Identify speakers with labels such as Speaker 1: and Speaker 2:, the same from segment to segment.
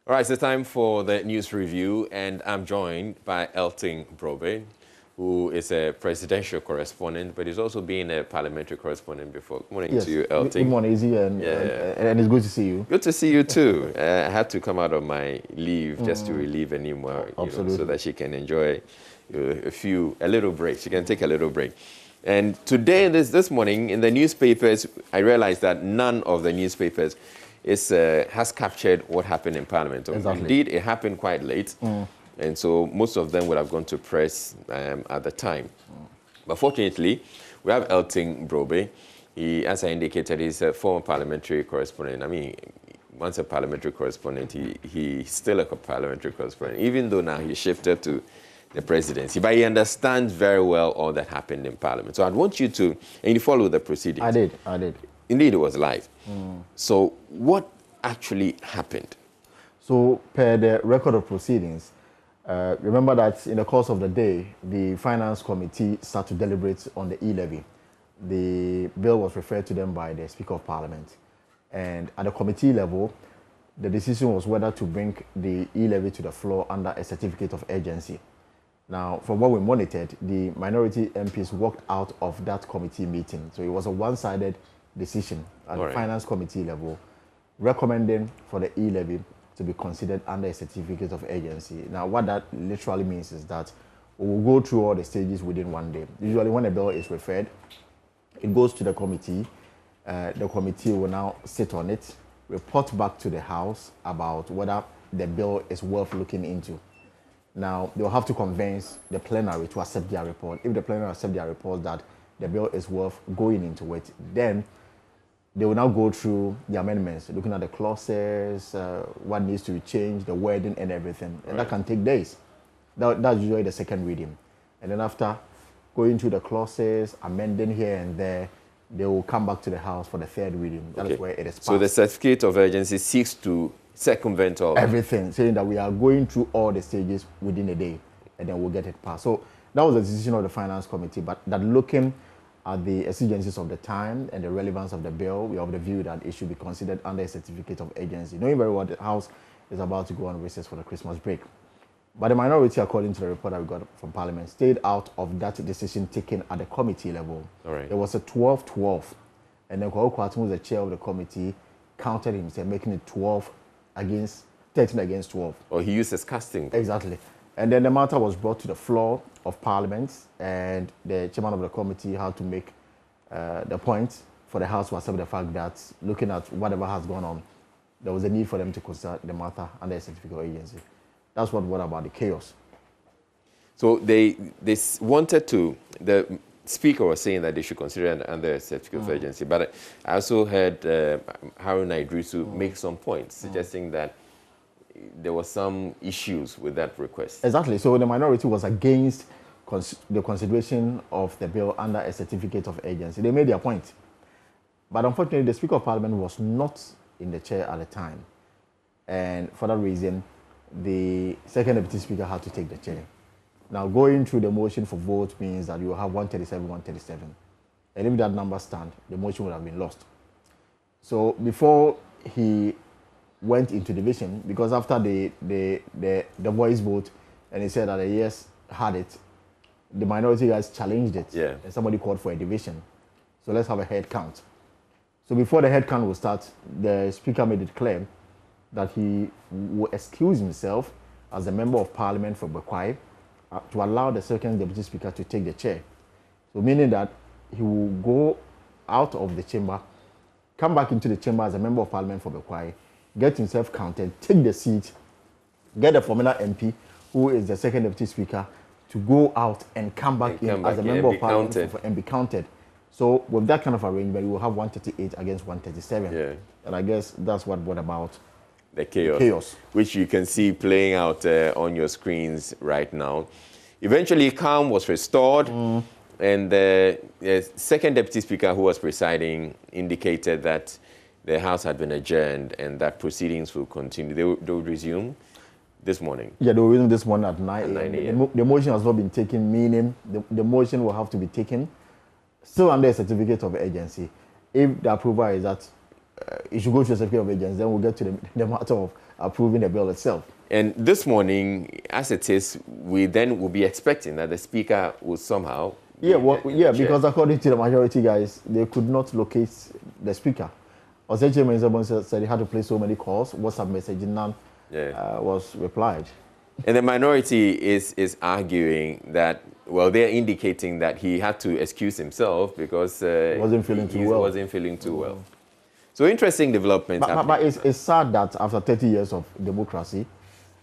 Speaker 1: All right, it's time for the news review, and I'm joined by Elton Brobe, who is a presidential correspondent, but he's also been a parliamentary correspondent before. Good morning to you, Elton.
Speaker 2: Good morning, Izzy, and it's good to see you.
Speaker 1: Good to see you too. I had to come out of my leave just to relieve Anima, so that she can enjoy a little break. She can take a little break. And today, this morning, in the newspapers, I realized that none of the newspapers has captured what happened in Parliament.
Speaker 2: Exactly.
Speaker 1: Indeed, it happened quite late, and so most of them would have gone to press at the time. But fortunately, we have Elton Brobe. He, as I indicated, he's a former parliamentary correspondent. I mean, once a parliamentary correspondent, he's still a parliamentary correspondent, even though now he shifted to the presidency. But he understands very well all that happened in Parliament. So I'd want you to, and you follow the proceedings.
Speaker 2: I did.
Speaker 1: Indeed, it was live. So what actually happened?
Speaker 2: So per the record of proceedings, remember that in the course of the day, the Finance Committee started to deliberate on the e-levy. The bill was referred to them by the Speaker of Parliament. And at the committee level, the decision was whether to bring the e-levy to the floor under a certificate of urgency. Now, from what we monitored, the minority MPs walked out of that committee meeting. So it was a one-sided decision at the Finance Committee level, recommending for the e-levy to be considered under a certificate of urgency. Now, what that literally means is that we will go through all the stages within one day. Usually, when a bill is referred, it goes to the committee. The committee will now sit on it, report back to the House about whether the bill is worth looking into. Now, they'll have to convince the plenary to accept their report. If the plenary accept their report that the bill is worth going into it, then they will now go through the amendments, looking at the clauses, what needs to be changed, the wording and everything. And that can take days. That's usually the second reading. And then after going through the clauses, amending here and there, they will come back to the House for the third reading. That is where it is passed.
Speaker 1: So the certificate of urgency seeks to circumvent all
Speaker 2: everything, saying that we are going through all the stages within a day, and then we'll get it passed. So that was the decision of the Finance Committee, but that looking at the exigencies of the time and the relevance of the bill, we have the view that it should be considered under a certificate of urgency, knowing very well the House is about to go on recess for the Christmas break. But the minority, according to the report that we got from Parliament, stayed out of that decision taken at the committee level. There was a 12-12, and then Kwaku Kwarteng, who was the chair of the committee, counted himself, making it 13 against 12.
Speaker 1: Or he uses casting.
Speaker 2: Exactly. And then the matter was brought to the floor of Parliament, and the chairman of the committee had to make the point for the House to accept the fact that, looking at whatever has gone on, there was a need for them to consider the matter under a certificate of agency. That's what brought about the chaos.
Speaker 1: So they wanted to, the Speaker was saying that they should consider it under a certificate of urgency, but I also heard Haruna Idrisu make some points, suggesting that there were some issues with that request.
Speaker 2: Exactly. So the minority was against the consideration of the bill under a certificate of urgency. They made their point. But unfortunately, the Speaker of Parliament was not in the chair at the time. And for that reason, the second Deputy Speaker had to take the chair. Now, going through the motion for vote means that you will have 137, 137. And if that number stands, the motion would have been lost. So before he went into division, because after the voice vote, and he said that the yes had it, the minority guys challenged it. And somebody called for a division. So let's have a head count. So before the head count will start, the Speaker made it clear that he will excuse himself as a member of Parliament for Bekwai to allow the second Deputy Speaker to take the chair. So meaning that he will go out of the chamber, come back into the chamber as a member of Parliament for Bekwai, get himself counted, take the seat, get the former MP, who is the second Deputy Speaker, to go out and come back in as a member of Parliament and be counted. So with that kind of arrangement, we will have 138 against 137. And I guess that's what brought about
Speaker 1: the chaos, which you can see playing out on your screens right now. Eventually, calm was restored, and the second Deputy Speaker, who was presiding, indicated that the House had been adjourned and that proceedings will continue. They will resume this morning.
Speaker 2: Yeah, they will resume this morning at 9 a.m. The motion has not been taken, meaning the motion will have to be taken still under a certificate of urgency if the approval is that it should go to the Secretary of Agents. Then we'll get to the matter of approving the bill itself.
Speaker 1: And this morning, as it is, we then will be expecting that the Speaker will somehow...
Speaker 2: Because according to the majority guys, they could not locate the Speaker. Oseche Mensabon said he had to play so many calls, WhatsApp messaging, none was replied. And
Speaker 1: the minority is arguing that, well, they're indicating that he had to excuse himself because
Speaker 2: he wasn't feeling too well.
Speaker 1: So interesting developments happening.
Speaker 2: But it's sad that after 30 years of democracy,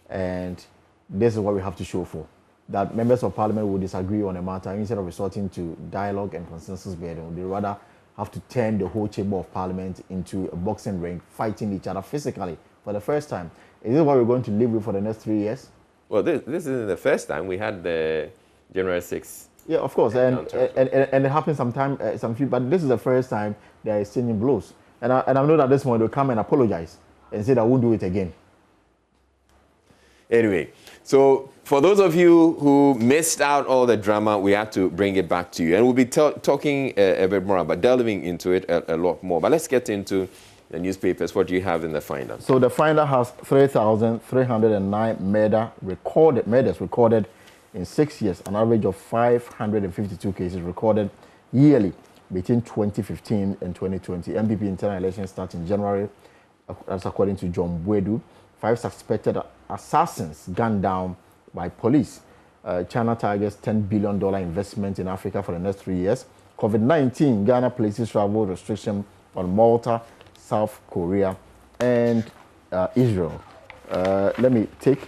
Speaker 2: and this is what we have to show for, that members of parliament will disagree on a matter instead of resorting to dialogue and consensus building. They rather have to turn the whole chamber of parliament into a boxing ring, fighting each other physically for the first time. Is this what we're going to live with for the next 3 years?
Speaker 1: Well, this isn't the first time. We had the January 6th.
Speaker 2: Yeah, of course, and it happens sometimes, but this is the first time they're exchanging blows. And I know that this one they'll come and apologize and say that I won't do it again.
Speaker 1: Anyway, so for those of you who missed out all the drama, we have to bring it back to you. And we'll be talking a bit more about delving into it a lot more. But let's get into the newspapers. What do you have in the Finder?
Speaker 2: So the Finder has 3,309 murders recorded in 6 years, an average of 552 cases recorded yearly between 2015 and 2020. MPP internal elections start in January. That's according to John Bwedu. 5 suspected assassins gunned down by police. China targets $10 billion investment in Africa for the next 3 years. COVID-19, Ghana places travel restriction on Malta, South Korea, and Israel. Let me take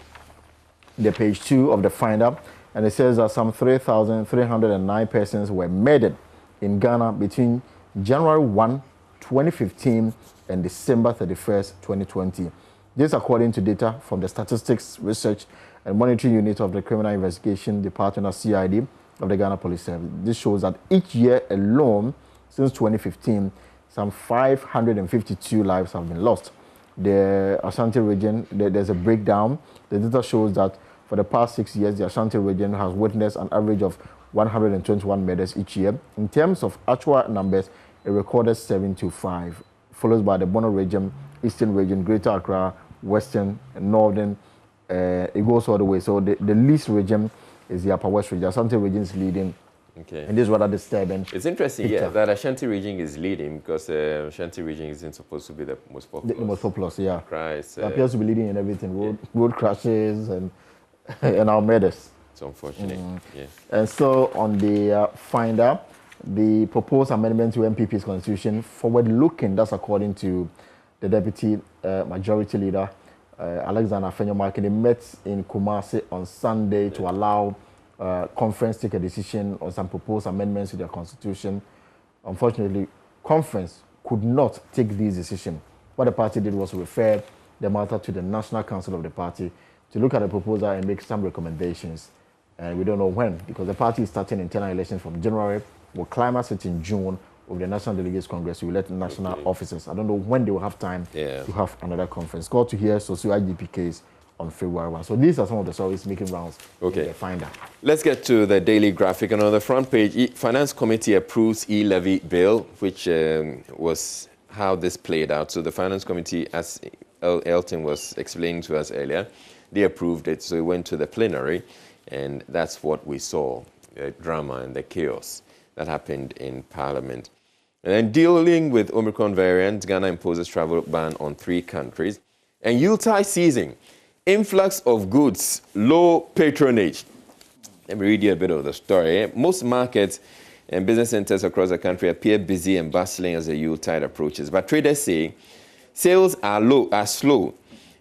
Speaker 2: the page 2 of the Finder, and it says that some 3,309 persons were murdered in Ghana between January 1, 2015 and December 31st, 2020. This according to data from the Statistics Research and Monitoring Unit of the Criminal Investigation Department of CID of the Ghana Police Service. This shows that each year alone, since 2015, some 552 lives have been lost. The Ashanti region, there's a breakdown. The data shows that for the past 6 years, the Ashanti region has witnessed an average of 121 murders each year. In terms of actual numbers, it recorded 725, followed by the Bono region, Eastern region, Greater Accra, Western, and Northern. It goes all the way. So the least region is the Upper West region. Ashanti region is leading.
Speaker 1: Okay.
Speaker 2: And this is rather disturbing.
Speaker 1: It's interesting, that Ashanti region is leading because Ashanti region isn't supposed to be the most populous.
Speaker 2: The most populous, yeah.
Speaker 1: Christ,
Speaker 2: it appears to be leading in everything, road crashes and our murders.
Speaker 1: It's unfortunate, yes.
Speaker 2: And so on the Finder, the proposed amendment to MPP's constitution, forward-looking, that's according to the Deputy Majority Leader, Alexander Afenyo-Markin. They met in Kumasi on Sunday to allow conference take a decision on some proposed amendments to their constitution. Unfortunately, conference could not take these decisions. What the party did was refer the matter to the National Council of the party to look at the proposal and make some recommendations. And we don't know when, because the party is starting internal elections from January, will climax it in June with the National Delegates Congress. We elect national officers. I don't know when they will have time to have another conference. Call to hear socio-IGP case on February 1. So these are some of the stories making rounds in the Finder.
Speaker 1: Let's get to the Daily Graphic. And on the front page, Finance Committee approves e-levy bill, which was how this played out. So the Finance Committee, as Elton was explaining to us earlier, they approved it. So it went to the plenary. And that's what we saw, the drama and the chaos that happened in Parliament. And then dealing with Omicron variant, Ghana imposes travel ban on 3 countries. And Yuletide season, influx of goods, low patronage. Let me read you a bit of the story. Most markets and business centers across the country appear busy and bustling as the Yuletide approaches. But traders say sales are slow.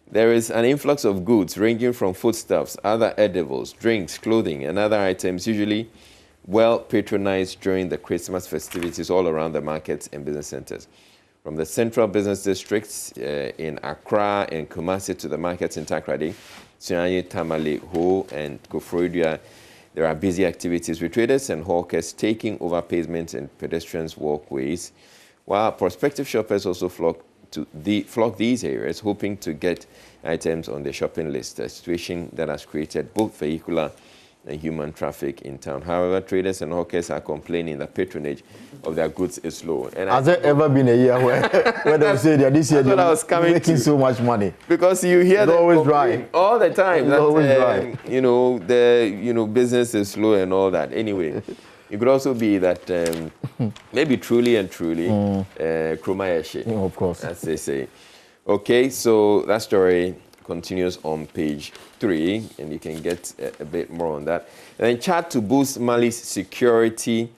Speaker 1: There is an influx of goods ranging from foodstuffs, other edibles, drinks, clothing, and other items usually well patronized during the Christmas festivities all around the markets and business centers. From the central business districts in Accra and Kumasi to the markets in Takoradi, Sunyani, Tamale, Ho, and Kofroidua, there are busy activities with traders and hawkers taking over pavements and pedestrians' walkways, while prospective shoppers also flock these areas, hoping to get items on their shopping list, a situation that has created both vehicular and human traffic in town. However, traders and hawkers are complaining that patronage of their goods is low. And
Speaker 2: has there ever been a year where they say that this year they're making so much money?
Speaker 1: Because you hear them
Speaker 2: always dry
Speaker 1: all the time.
Speaker 2: It's always dry.
Speaker 1: The business is slow and all that. Anyway, it could also be that maybe truly Krumayeshe,
Speaker 2: of course,
Speaker 1: as they say. Okay, so that story continues on page 3, and you can get a bit more on that. And then Chad to boost Mali's security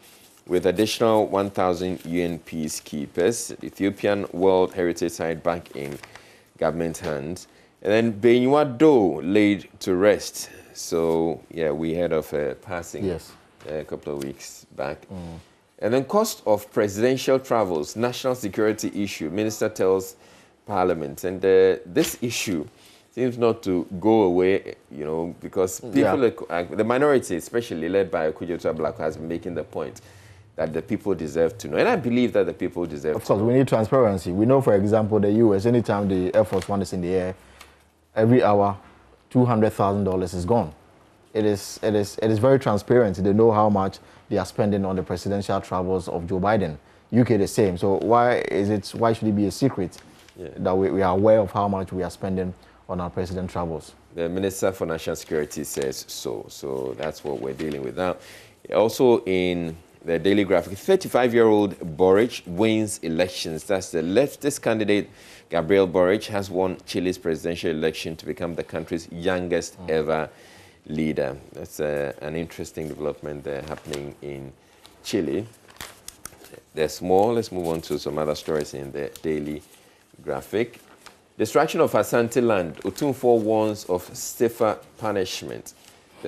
Speaker 1: with additional 1,000 UN peacekeepers. The Ethiopian World Heritage Site back in government hands. And then Benyua Do laid to rest. So, yeah, we heard of a passing a couple of weeks back. And then cost of presidential travels, national security issue. Minister tells Parliament. And this issue seems not to go away, because people, the minority, especially led by Okujetua Black, has been making the point that the people deserve to know. And I believe that the people deserve to know.
Speaker 2: Of course, we need transparency. We know, for example, the U.S., anytime the Air Force One is in the air, every hour, $200,000 is gone. It is very transparent. They know how much they are spending on the presidential travels of Joe Biden. UK the same. So why should it be a secret that we are aware of how much we are spending on our president travels?
Speaker 1: The Minister for National Security says so. So that's what we're dealing with now. Also in the Daily Graphic, 35-year-old Boric wins elections. That's the leftist candidate, Gabriel Boric, has won Chile's presidential election to become the country's youngest ever leader. That's an interesting development there happening in Chile. There's more. Let's move on to some other stories in the Daily Graphic. Destruction of Asante land. Otumfuo warns of stiffer punishment.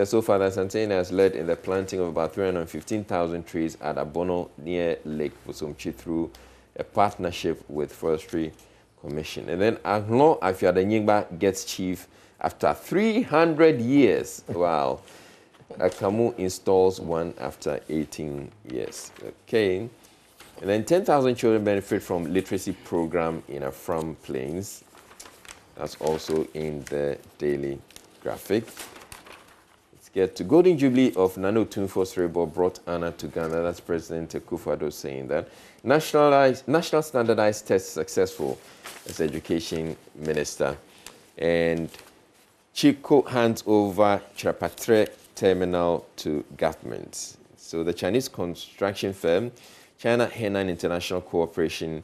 Speaker 1: So far, Asante has led in the planting of about 315,000 trees at Abono near Lake Busumchi through a partnership with Forestry Commission. And then Aglon Afiadanyingba gets chief after 300 years. Wow. Akamu installs one after 18 years. Okay. And then 10,000 children benefit from literacy program in Afram Plains. That's also in the Daily Graphic. Let's get to Golden Jubilee of Nana Otumfuo Serebo brought Anna to Ghana. That's President Akufo-Addo saying that. National standardized test successful as Education Minister. And Chico hands over Chirapatre Terminal to government. So the Chinese construction firm, China Henan International Cooperation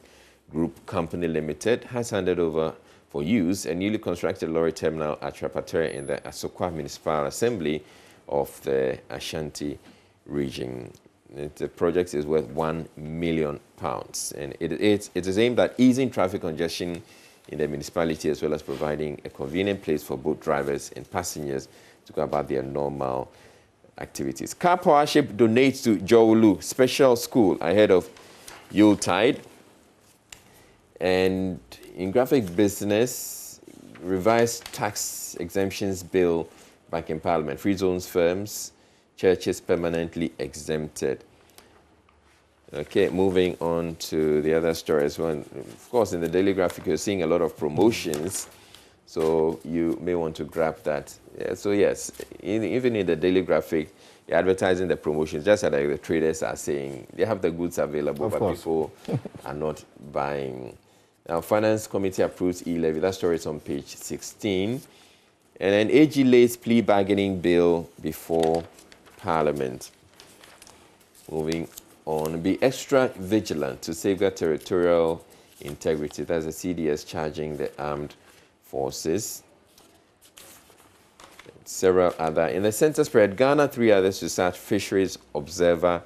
Speaker 1: Group Company Limited, has handed over for use a newly constructed lorry terminal at Chirapatre in the Asokwa Municipal Assembly of the Ashanti region. The project is worth £1 million, and it is aimed at easing traffic congestion in the municipality, as well as providing a convenient place for both drivers and passengers to go about their normal activities. Car Powership donates to Jowulu Special School ahead of Yuletide. And in graphic business, revised tax exemptions bill back in Parliament. Free zones firms, churches permanently exempted. Okay, moving on to the other stories. Well, of course, in the Daily Graphic, you're seeing a lot of promotions, so you may want to grab that. Yeah, so yes, even in the Daily Graphic, you're advertising the promotions, just like the traders are saying. They have the goods available, but people are not buying. Now, Finance Committee approves e-levy. That story is on page 16. And then AG lays plea bargaining bill before Parliament. Moving on, be extra vigilant to safeguard territorial integrity. That's the CDS charging the armed forces. Several other. In the center spread, Ghana, 3 others to start fisheries observer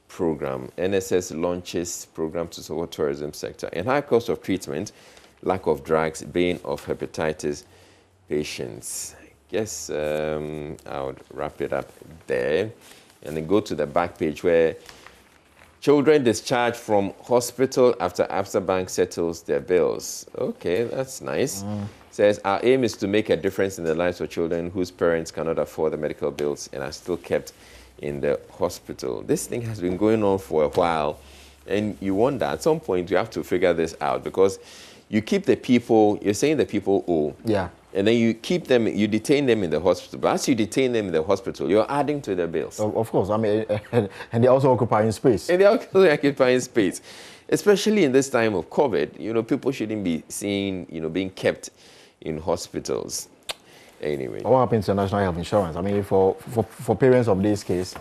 Speaker 1: program. NSS launches program to support tourism sector. And high cost of treatment, lack of drugs, bane of hepatitis patients. I guess I would wrap it up there. And then go to the back page where children discharged from hospital after Absa Bank settles their bills. Okay, that's nice. Says, our aim is to make a difference in the lives of children whose parents cannot afford the medical bills and are still kept in the hospital. This thing has been going on for a while, and you wonder at some point you have to figure this out, because you keep the people, you're saying the people owe.
Speaker 2: Yeah.
Speaker 1: And then you keep them, you detain them in the hospital. But as you detain them in the hospital, you're adding to their bills.
Speaker 2: Of course. I mean, and they're also occupying space.
Speaker 1: And they're also occupying space. Especially in this time of COVID, you know, people shouldn't be seen, you know, being kept in hospitals. Anyway.
Speaker 2: What happens to national health insurance? I mean, for parents of this case,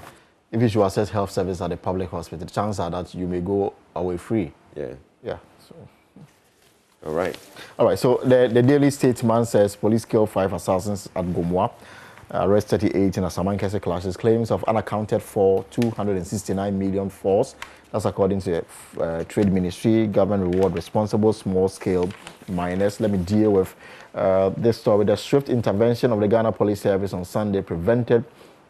Speaker 2: if you should access health service at a public hospital, the chances are that you may go away free.
Speaker 1: Yeah.
Speaker 2: Yeah. So.
Speaker 1: All right.
Speaker 2: All right. So the Daily Statesman says police killed 5 assassins at Gomwa, arrest 38 in Asamankese clashes, claims of unaccounted for 269 million force. That's according to the Trade Ministry. Government reward responsible small-scale miners. Let me deal with this story. The swift intervention of the Ghana Police Service on Sunday prevented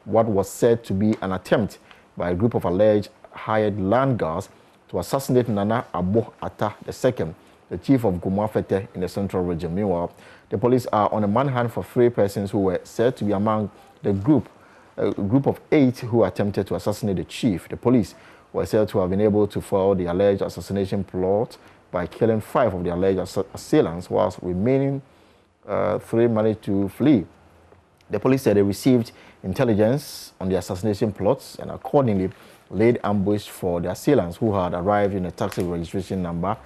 Speaker 2: what was said to be an attempt by a group of alleged hired land guards to assassinate Nana Abo Atta II, the chief of Gomwa Fete in the central region. Meanwhile, the police are on a manhunt for 3 persons who were said to be among the group, a group of 8 who attempted to assassinate the chief. The police were said to have been able to foil the alleged assassination plot by killing 5 of the alleged assailants, whilst remaining 3 managed to flee. The police said they received intelligence on the assassination plots and accordingly laid ambush for the assailants who had arrived in a taxi registration number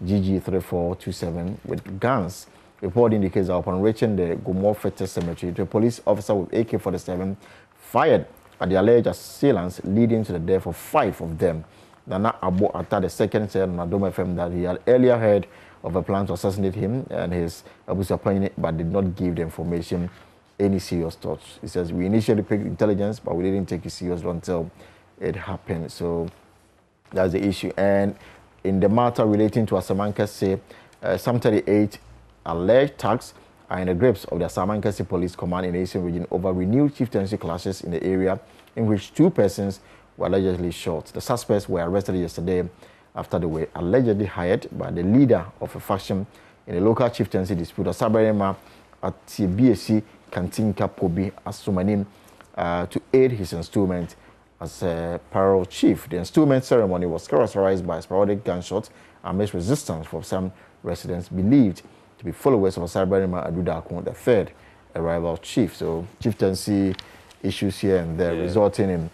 Speaker 2: GG3427 with guns. Report indicates that upon reaching the Gomwa Fete Cemetery, the police officer with AK-47 fired at the alleged assailants, leading to the death of 5 of them. Nana Abo Atta II said on Adom FM that he had earlier heard of a plan to assassinate him and his Abusa, but did not give the information any serious thoughts. He says, we initially picked intelligence, but we didn't take it seriously until it happened. So that's the issue. And in the matter relating to Asamankese, some 38 alleged thugs are in the grips of the Asamankese Police Command in the Eastern Region over renewed chieftaincy clashes in the area in which 2 persons were allegedly shot. The suspects were arrested yesterday after they were allegedly hired by the leader of a faction in a local chieftaincy dispute, Asabarema at BSC Kantinka Pobi Asumanim, to aid his installment as a parole chief. The installment ceremony was characterized by sporadic gunshots amidst resistance from some residents believed to be followers of Asabarema Adudakon, the third rival chief. So chieftaincy issues here and there, resulting in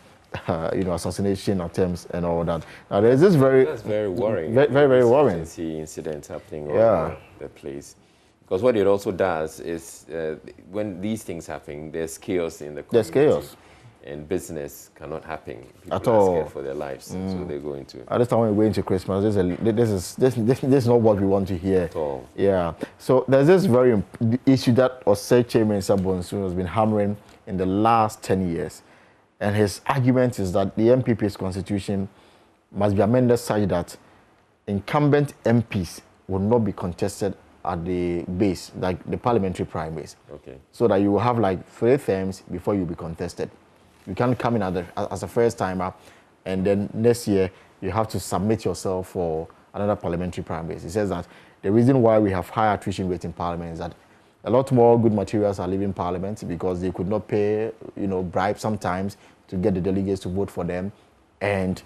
Speaker 2: assassination attempts and all that. Now there's this that's
Speaker 1: very worrying.
Speaker 2: Very worrying.
Speaker 1: See incidents happening all over the place. Because what it also does is when these things happen, there's chaos in the community.
Speaker 2: There's chaos.
Speaker 1: And business cannot happen. People
Speaker 2: at all.
Speaker 1: Are scared for their lives, so they go into.
Speaker 2: At this time when we go into Christmas, this is not what we want to hear.
Speaker 1: At all.
Speaker 2: Yeah. So there's this very issue that Osei Chairman Sabonsu has been hammering in the last 10 years. And his argument is that the MPP's constitution must be amended such that incumbent MPs will not be contested at the base, like the parliamentary primaries.
Speaker 1: Okay.
Speaker 2: So that you will have like 3 terms before you be contested. You can't come in as a first timer, and then next year you have to submit yourself for another parliamentary primaries. He says that the reason why we have high attrition rate in parliament is that a lot more good materials are leaving parliament because they could not pay, bribes sometimes to get the delegates to vote for them, and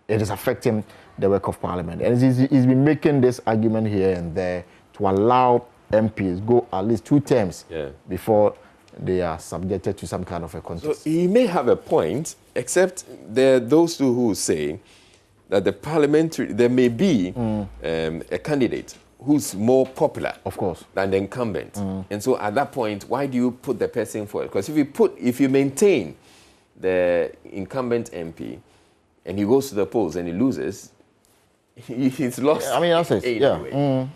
Speaker 2: it is affecting the work of parliament. And he's been making this argument here and there to allow MPs go at least 2 terms before they are subjected to some kind of a contest.
Speaker 1: So he may have a point, except there are those who say that the parliamentary, there may be a candidate who's more popular,
Speaker 2: of course,
Speaker 1: than the incumbent. And so at that point, why do you put the person forward? Because if you maintain the incumbent MP and he goes to the polls and he loses, he's lost.
Speaker 2: I mean, that's it.
Speaker 1: Anyway.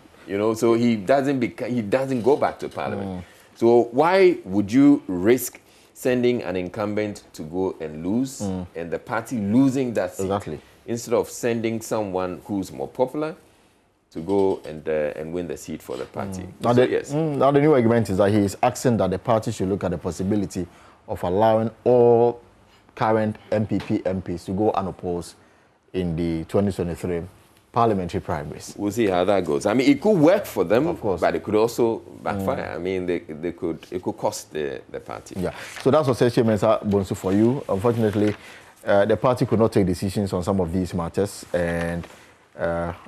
Speaker 1: So he doesn't go back to parliament. So why would you risk sending an incumbent to go and lose and the party losing that seat instead of sending someone who's more popular to go and win the seat for the party?
Speaker 2: Now, now the new argument is that he is asking that the party should look at the possibility of allowing all current MPs to go unopposed in the 2023 parliamentary primaries.
Speaker 1: We'll see how that goes. I mean, it could work for them,
Speaker 2: of course,
Speaker 1: but it could also backfire. I mean, it could cost the party.
Speaker 2: Yeah. So that's what Session Mensa Bonsu for you. Unfortunately, the party could not take decisions on some of these matters, and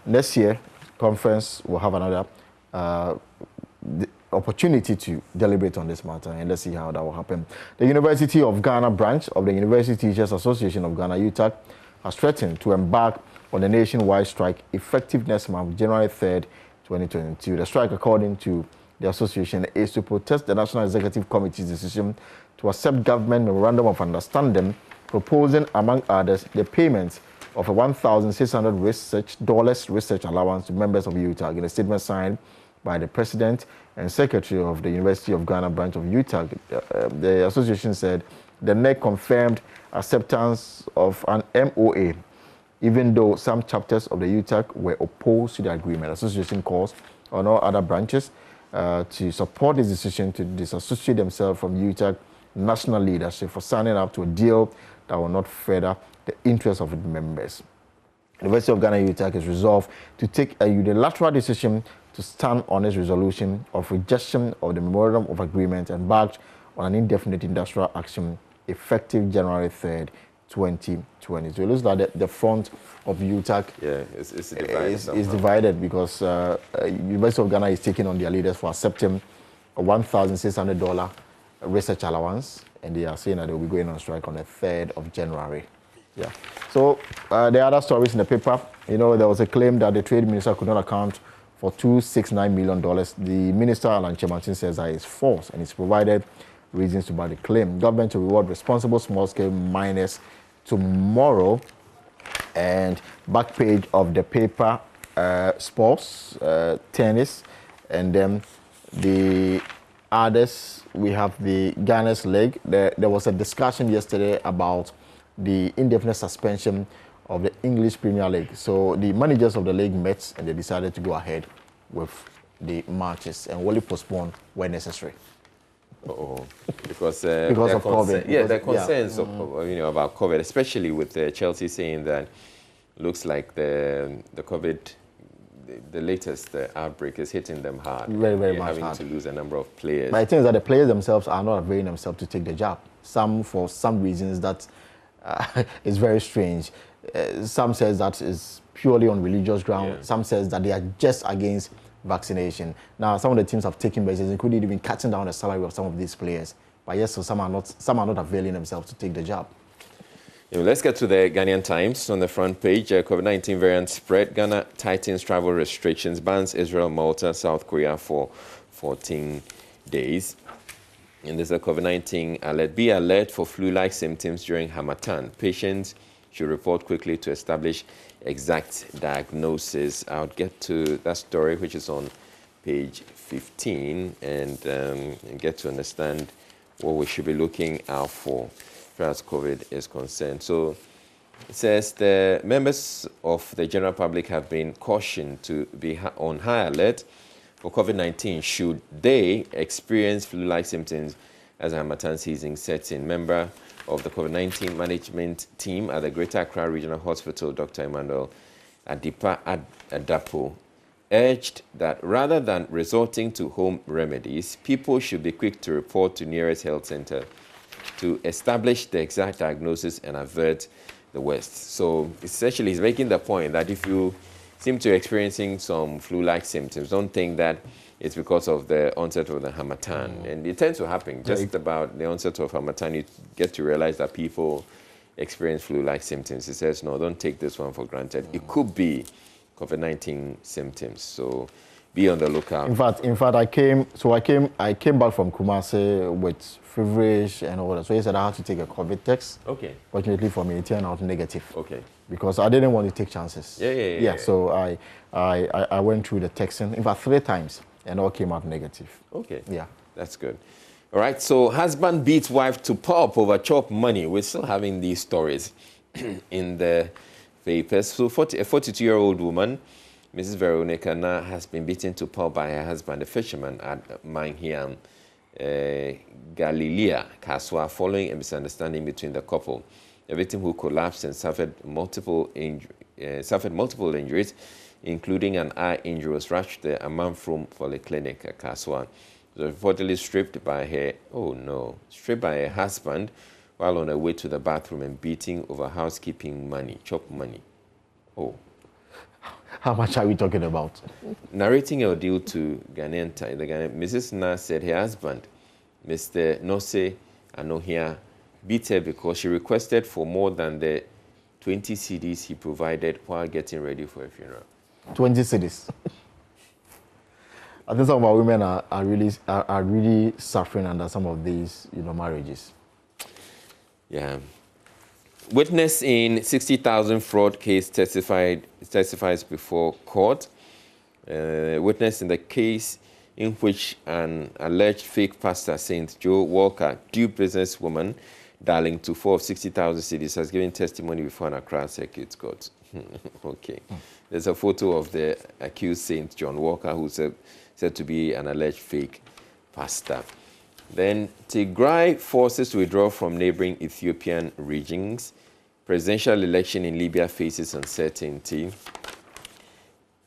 Speaker 2: next year, conference will have another the opportunity to deliberate on this matter, and let's see how that will happen. The University of Ghana branch of the University Teachers Association of Ghana, UTAG, has threatened to embark on a nationwide strike effective next month, January 3rd, 2022. The strike, according to the association, is to protest the National Executive Committee's decision to accept government memorandum of understanding proposing, among others, the payment of a $1,600 research allowance to members of UTAG in a statement signed by the President and Secretary of the University of Ghana branch of UTAG. The association said the NEC confirmed acceptance of an MOA, even though some chapters of the UTAG were opposed to the agreement. The association calls on all other branches to support this decision to disassociate themselves from UTAG national leadership for signing up to a deal that will not further the interests of its members. The University of Ghana UTAG is resolved to take a unilateral decision to stand on its resolution of rejection of the memorandum of agreement embarked on an indefinite industrial action effective January 3rd, 2020. So it looks like the front of UTAG is divided because University of Ghana is taking on their leaders for accepting a $1,600 research allowance, and they are saying that they will be going on strike on the 3rd of January. Yeah. So there are other stories in the paper. You know, there was a claim that the trade minister could not account for $269 million. The minister, Alan Chemartin, says that it's false, and he's provided reasons to back the claim. Government to reward responsible small-scale miners tomorrow. And back page of the paper, sports, tennis, and then the others, we have the Ghana's league. There was a discussion yesterday about the indefinite suspension of the English Premier League. So the managers of the league met and they decided to go ahead with the matches and only postpone where necessary.
Speaker 1: Because
Speaker 2: of COVID.
Speaker 1: Yeah, the concerns of, about COVID, especially with Chelsea saying that looks like the COVID, the latest outbreak is hitting them hard.
Speaker 2: Very, very much
Speaker 1: having
Speaker 2: hard.
Speaker 1: to lose a number of players.
Speaker 2: But I think that the players themselves are not availing themselves to take the job. Some, for some reasons, that is very strange. Some says that is purely on religious ground. Yeah. Some says that they are just against vaccination. Now, some of the teams have taken measures, including even cutting down the salary of some of these players. But yes, so some are not availing themselves to take the job.
Speaker 1: Let's get to the Ghanaian Times on the front page. COVID-19 variant spread. Ghana tightens travel restrictions, bans Israel, Malta, South Korea for 14 days. And there's a COVID-19 alert. Be alert for flu-like symptoms during Harmattan. Patients should report quickly to establish exact diagnosis. I'll get to that story, which is on page 15, and get to understand what we should be looking out for as far as COVID is concerned. So it says the members of the general public have been cautioned to be on high alert for COVID-19 should they experience flu-like symptoms as Harmattan season sets in. Member of the COVID-19 management team at the Greater Accra Regional Hospital, Dr. Emmanuel Adipa Adapo, urged that rather than resorting to home remedies, people should be quick to report to nearest health center to establish the exact diagnosis and avert the worst. So essentially, he's making the point that if you seem to be experiencing some flu-like symptoms, don't think that it's because of the onset of the Harmattan. And it tends to happen just about the onset of Harmattan. You get to realize that people experience flu-like symptoms. He says, no, don't take this one for granted. It could be COVID-19 symptoms. So be on the lookout.
Speaker 2: In fact, I came back from Kumasi with feverish and all that. So he said I had to take a COVID test.
Speaker 1: Okay.
Speaker 2: Fortunately for me, it turned out negative.
Speaker 1: Okay.
Speaker 2: Because I didn't want to take chances.
Speaker 1: Yeah.
Speaker 2: So I went through the testing, in fact, 3 times, and all came out negative.
Speaker 1: Okay.
Speaker 2: Yeah.
Speaker 1: That's good. All right. So husband beats wife to pulp over chop money. We're still having these stories in the papers. So a 42-year-old woman, Mrs. Veronica Na, has been beaten to pulp by her husband, a fisherman at Manhiam, Galilea, Kaswa, following a misunderstanding between the couple. The victim, who collapsed and suffered multiple injuries, including an eye injury, was rushed to the Amanfrom Polyclinic at Kaswa. Was reportedly stripped by her husband while on her way to the bathroom and beating over housekeeping money, chop money.
Speaker 2: How much are we talking about?
Speaker 1: Narrating a deal to Ghanaian Time, Mrs. Na said her husband, Mr. Nose Anohia, beat her because she requested for more than the 20 CDs he provided while getting ready for a funeral.
Speaker 2: 20 cities. I think some of our women are really suffering under some of these, marriages.
Speaker 1: Yeah. Witness in 60,000 fraud case testifies before court. Witness in the case in which an alleged fake pastor, Saint Joe Walker, duped businesswoman Darling to 4 of 60,000 cedis, has given testimony before an Accra Circuit Court. Okay. There's a photo of the accused Saint John Walker, who's said to be an alleged fake pastor. Then Tigray forces to withdraw from neighboring Ethiopian regions. Presidential election in Libya faces uncertainty.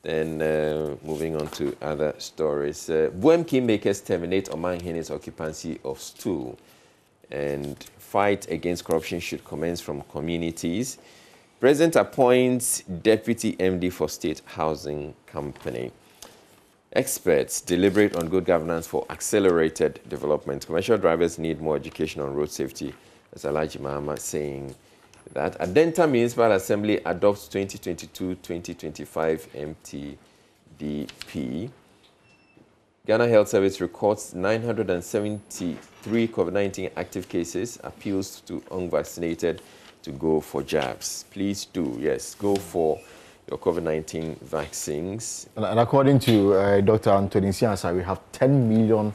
Speaker 1: Then moving on to other stories. Buem kingmakers terminate Omanhene's occupancy of stool. And fight against corruption should commence from communities. President appoints deputy MD for State Housing Company. Experts deliberate on good governance for accelerated development. Commercial drivers need more education on road safety, as Alhaji Mahama saying that. Adenta Municipal Assembly adopts 2022-2025 MTDP. Ghana Health Service records 973 COVID-19 active cases, appeals to unvaccinated to go for jabs. Please do, yes, go for your COVID-19 vaccines. And
Speaker 2: according to Dr. Anthony Siansa, we have 10 million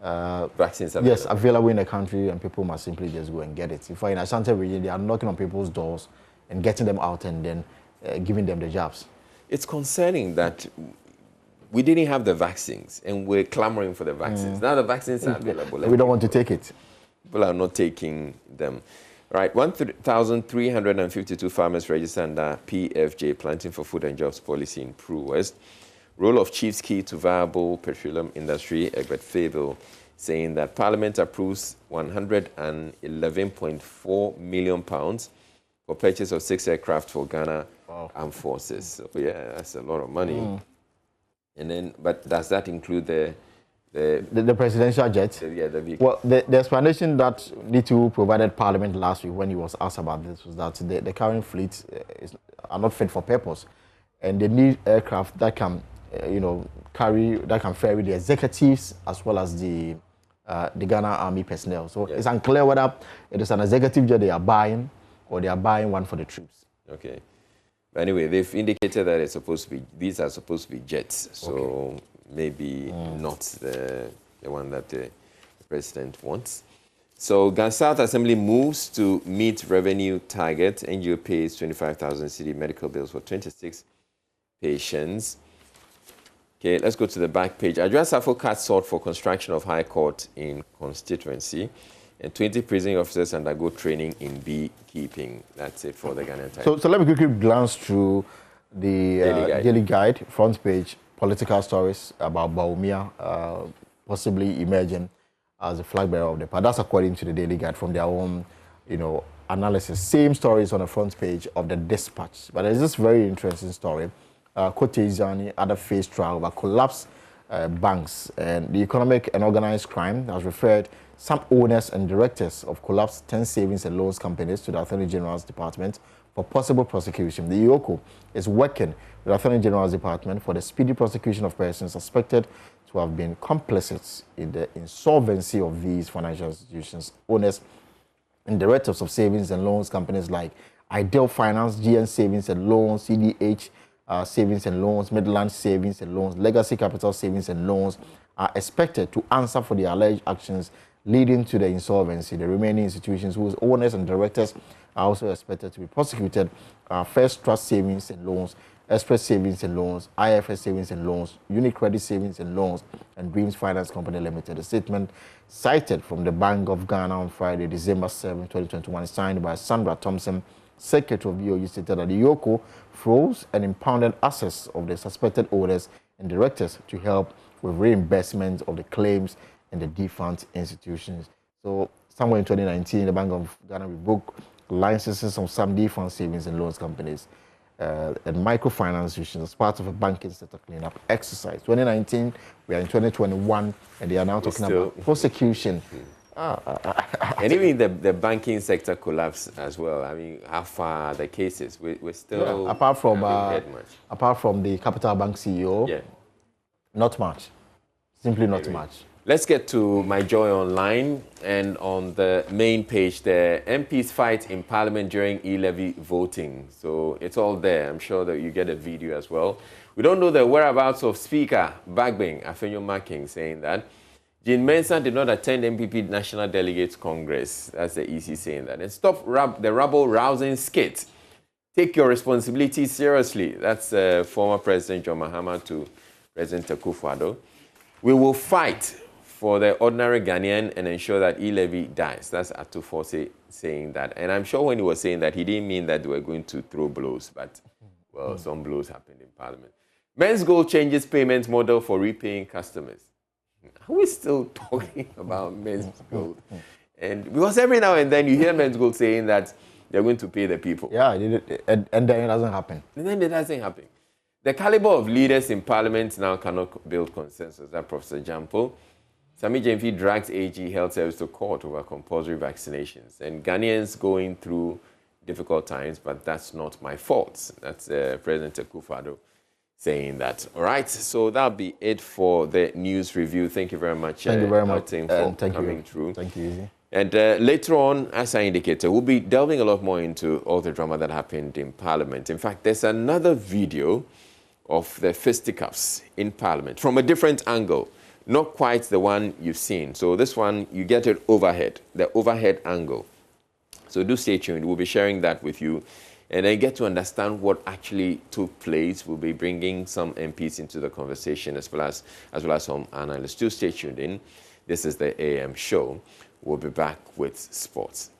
Speaker 1: vaccines available.
Speaker 2: Yes, available in the country, and people must simply just go and get it. In fact, in Ashanti region, they are knocking on people's doors and getting them out and then giving them the jabs.
Speaker 1: It's concerning that we didn't have the vaccines and we're clamoring for the vaccines. Now the vaccines are available.
Speaker 2: We don't want to take it.
Speaker 1: People are not taking them. Right, 1,352 farmers registered under PFJ, Planting for Food and Jobs policy in Peru West. Role of chiefs key to viable petroleum industry, Egbert Fable, saying that Parliament approves £111.4 million for purchase of 6 aircraft for Ghana Armed Forces. So yeah, that's a lot of money. And then, but does that include the
Speaker 2: presidential jet?
Speaker 1: The vehicle.
Speaker 2: Well, the explanation that Litu provided Parliament last week when he was asked about this was that the current fleet are not fit for purpose, and they need aircraft that can, ferry the executives as well as the Ghana Army personnel. So it's unclear whether it is an executive jet they are buying or they are buying one for the troops.
Speaker 1: Okay. But anyway, they've indicated that it's supposed to be, these are supposed to be jets, so maybe not the one that the president wants. So Ghana South Assembly moves to meet revenue target. NGO pays 25,000 cedi medical bills for 26 patients. Okay, let's go to the back page. Adjoa Safo cuts sought for construction of High Court in constituency. And 20 prison officers undergo training in beekeeping. That's it for the Ghanaian Times.
Speaker 2: So let me quickly glance through the Daily Guide, front page, political stories about Bawumia possibly emerging as a flag bearer of the party. That's according to the Daily Guide from their own, analysis. Same stories on the front page of the Dispatch. But there's this very interesting story. Kote Izani, other face trial about collapsed banks, and the Economic and Organized Crime has referred some owners and directors of collapsed 10 savings and loans companies to the Attorney General's Department for possible prosecution. The EOCO is working with the Attorney General's Department for the speedy prosecution of persons suspected to have been complicit in the insolvency of these financial institutions. Owners and directors of savings and loans companies like Ideal Finance, GN Savings and Loans, CDH Savings and Loans, Midland Savings and Loans, Legacy Capital Savings and Loans are expected to answer for the alleged actions leading to the insolvency. The remaining institutions whose owners and directors are also expected to be prosecuted are First Trust Savings and Loans, Express Savings and Loans, IFS Savings and Loans, Unicredit Savings and Loans, and Dreams Finance Company Limited. A statement cited from the Bank of Ghana on Friday, December 7, 2021, signed by Sandra Thompson, Secretary of the BOU, stated that the EOCO froze and impounded assets of the suspected owners and directors to help with reimbursement of the claims in the defunct institutions. So somewhere in 2019, the Bank of Ghana revoked licenses of some defunct savings and loans companies. and microfinance institutions as part of a banking sector cleanup exercise. 2019, we are in 2021, and they are now talking about prosecution.
Speaker 1: And even the banking sector collapse as well. I mean, how far are the cases? We're still
Speaker 2: apart from the Capital Bank CEO, not much. Simply not much.
Speaker 1: Let's get to My Joy Online, and on the main page there, MPs fight in Parliament during e-levy voting. So it's all there. I'm sure that you get a video as well. We don't know the whereabouts of Speaker Bagbing Afenyo Making saying that. Jean Mensah did not attend MPP National Delegates Congress. That's the EC saying that. And stop the rabble-rousing skit. Take your responsibility seriously. That's former President John Mahama to President Akufo-Addo. We will fight for the ordinary Ghanaian and ensure that e-levy dies. That's Atufo saying that. And I'm sure when he was saying that, he didn't mean that they were going to throw blows, but, well, some blows happened in Parliament. Men's Gold changes payment model for repaying customers. Are we still talking about Men's Gold? And because every now and then you hear Men's Gold saying that they're going to pay the people.
Speaker 2: Yeah, and then it doesn't happen.
Speaker 1: And then it doesn't happen. The caliber of leaders in Parliament now cannot build consensus. That Professor Jampo. Sami Jemfi drags AG Health Service to court over compulsory vaccinations. And Ghanaians going through difficult times, but that's not my fault. That's President Akufo-Addo saying that. All right, so that'll be it for the news review. Thank you very much.
Speaker 2: Thank you very much
Speaker 1: for coming through.
Speaker 2: Thank you, Izzy.
Speaker 1: And later on, as I indicated, we'll be delving a lot more into all the drama that happened in Parliament. In fact, there's another video of the fisticuffs in Parliament from a different angle. Not quite the one you've seen. So this one, you get it overhead, the overhead angle. So do stay tuned. We'll be sharing that with you. And then get to understand what actually took place. We'll be bringing some MPs into the conversation as well as some analysts. Do stay tuned in. This is the AM show. We'll be back with sports.